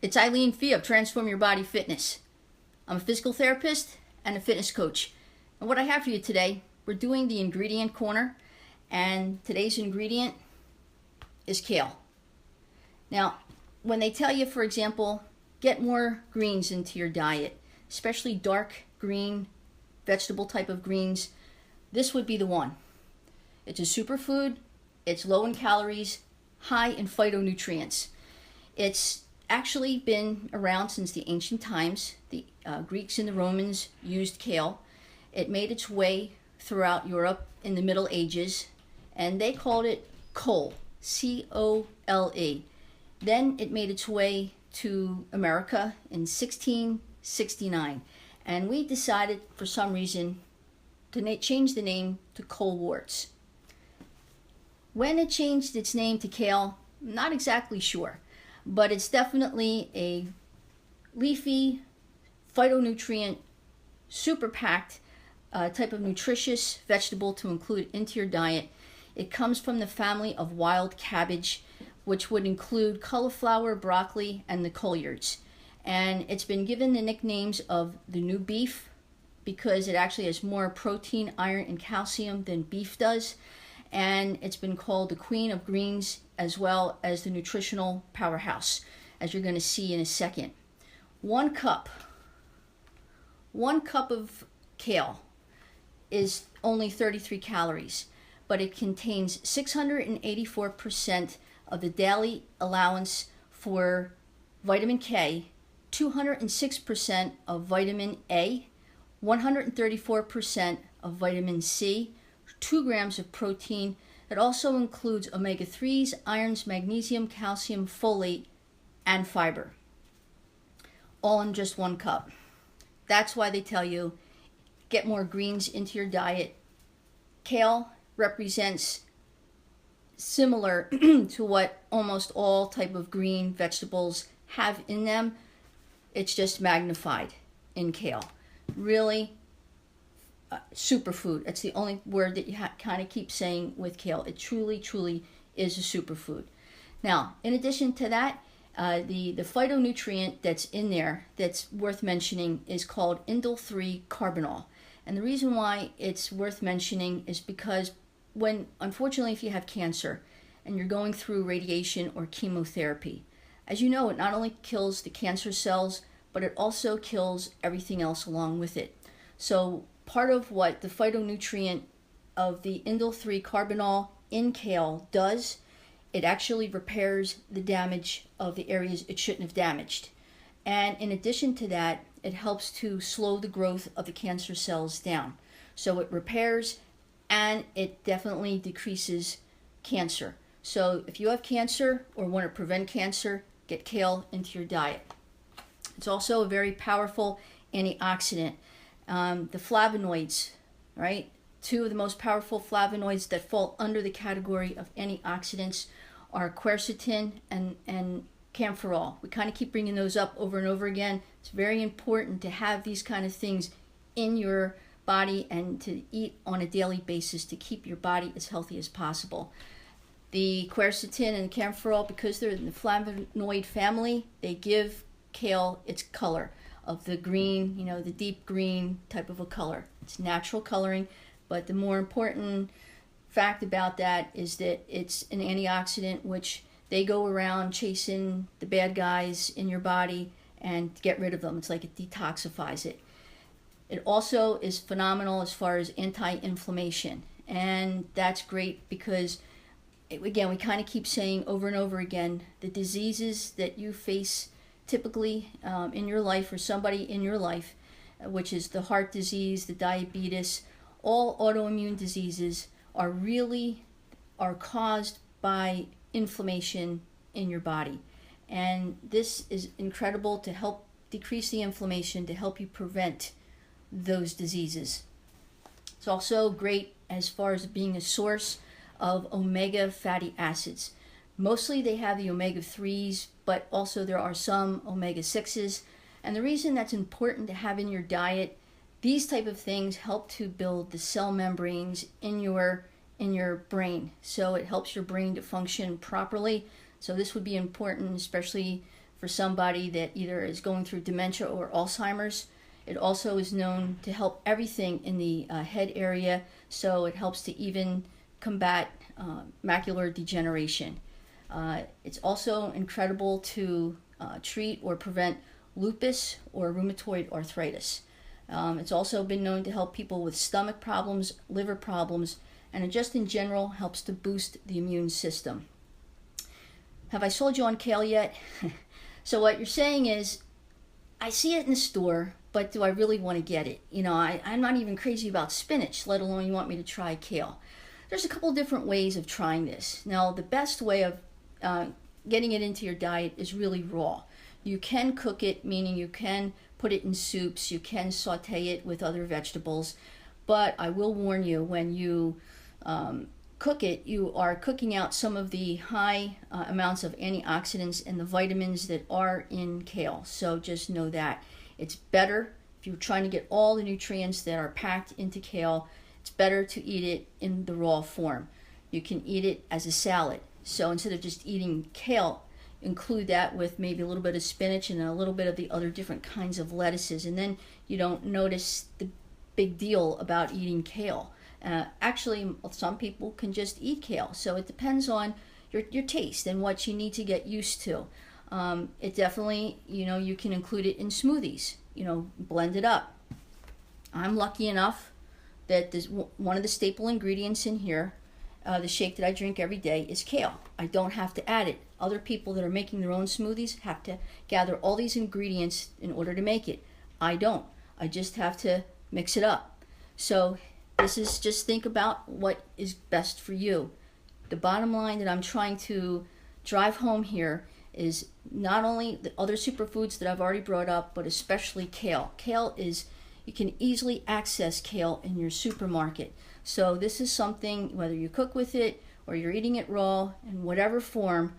It's Eileen Fee of Transform Your Body Fitness. I'm a physical therapist and a fitness coach. And what I have for you today, we're doing the ingredient corner, and today's ingredient is kale. Now, when they tell you, for example, get more greens into your diet, especially dark green, vegetable type of greens, this would be the one. It's a superfood, it's low in calories, high in phytonutrients. It's actually been around since the ancient times. The Greeks and the Romans used kale. It made its way throughout Europe in the Middle Ages, and they called it cole, C-O-L-E. Then it made its way to America in 1669, and we decided for some reason to change the name to coleworts. When it changed its name to kale, I'm not exactly sure, but it's definitely a leafy, phytonutrient, super packed type of nutritious vegetable to include into your diet. It comes from the family of wild cabbage, which would include cauliflower, broccoli, and the collards. And it's been given the nicknames of the new beef because it actually has more protein, iron, and calcium than beef does. And it's been called the queen of greens as well as the nutritional powerhouse, as you're going to see in a second. One cup of kale is only 33 calories, but it contains 684% of the daily allowance for vitamin K, 206% of vitamin A, 134% of vitamin C, 2 grams of protein. It also includes omega-3s, irons, magnesium, calcium, folate, and fiber, all in just one cup. That's why they tell you, get more greens into your diet. Kale represents similar to what almost all type of green vegetables have in them. It's just magnified in kale. Really, superfood. That's the only word that you kind of keep saying with kale. It truly, truly is a superfood. Now, in addition to that, the phytonutrient that's in there that's worth mentioning is called indole-3 carbinol. And the reason why it's worth mentioning is because unfortunately, if you have cancer and you're going through radiation or chemotherapy, as you know, it not only kills the cancer cells, but it also kills everything else along with it. So part of what the phytonutrient of the indole-3 carbinol in kale does, it actually repairs the damage of the areas it shouldn't have damaged. And in addition to that, it helps to slow the growth of the cancer cells down. So it repairs and it definitely decreases cancer. So if you have cancer or want to prevent cancer, get kale into your diet. It's also a very powerful antioxidant. The flavonoids, right? 2 of the most powerful flavonoids that fall under the category of antioxidants are quercetin and camphorol. We kind of keep bringing those up over and over again. It's very important to have these kind of things in your body and to eat on a daily basis to keep your body as healthy as possible. The quercetin and camphorol, because they're in the flavonoid family, they give kale its color of the green, the deep green type of a color. It's natural coloring, but the more important fact about that is that it's an antioxidant, which they go around chasing the bad guys in your body and get rid of them. It's like it detoxifies it. It also is phenomenal as far as anti-inflammation, and that's great because, again, we kind of keep saying over and over again, the diseases that you face typically in your life or somebody in your life, which is the heart disease, the diabetes, all autoimmune diseases are caused by inflammation in your body. And this is incredible to help decrease the inflammation, to help you prevent those diseases. It's also great as far as being a source of omega fatty acids. Mostly they have the omega-3s, but also there are some omega-6s. And the reason that's important to have in your diet, these type of things help to build the cell membranes in your brain. So it helps your brain to function properly. So this would be important, especially for somebody that either is going through dementia or Alzheimer's. It also is known to help everything in the head area, so it helps to even combat macular degeneration. It's also incredible to treat or prevent lupus or rheumatoid arthritis. It's also been known to help people with stomach problems, liver problems, and it just in general helps to boost the immune system. Have I sold you on kale yet? So what you're saying is, I see it in the store, but do I really want to get it? You know, I'm not even crazy about spinach, let alone you want me to try kale. There's a couple different ways of trying this. Now, the best way of getting it into your diet is really raw. You can cook it, meaning you can put it in soups, you can saute it with other vegetables, but I will warn you, when you cook it, you are cooking out some of the high amounts of antioxidants and the vitamins that are in kale. So just know that. It's better, if you're trying to get all the nutrients that are packed into kale, it's better to eat it in the raw form. You can eat it as a salad. So instead of just eating kale, include that with maybe a little bit of spinach and a little bit of the other different kinds of lettuces, and then you don't notice the big deal about eating kale. Actually, some people can just eat kale, so it depends on your taste and what you need to get used to. It definitely, you can include it in smoothies, blend it up. I'm lucky enough that there's one of the staple ingredients in here, the shake that I drink every day, is kale. I don't have to add it. Other people that are making their own smoothies have to gather all these ingredients in order to make it. I don't. I just have to mix it up. So this is, just think about what is best for you. The bottom line that I'm trying to drive home here is not only the other superfoods that I've already brought up, but especially kale. Kale is, you can easily access kale in your supermarket. So this is something, whether you cook with it or you're eating it raw in whatever form,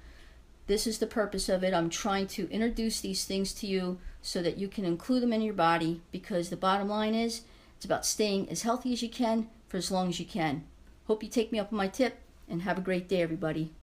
this is the purpose of it. I'm trying to introduce these things to you so that you can include them in your body, because the bottom line is, it's about staying as healthy as you can for as long as you can. Hope you take me up on my tip, and have a great day, everybody.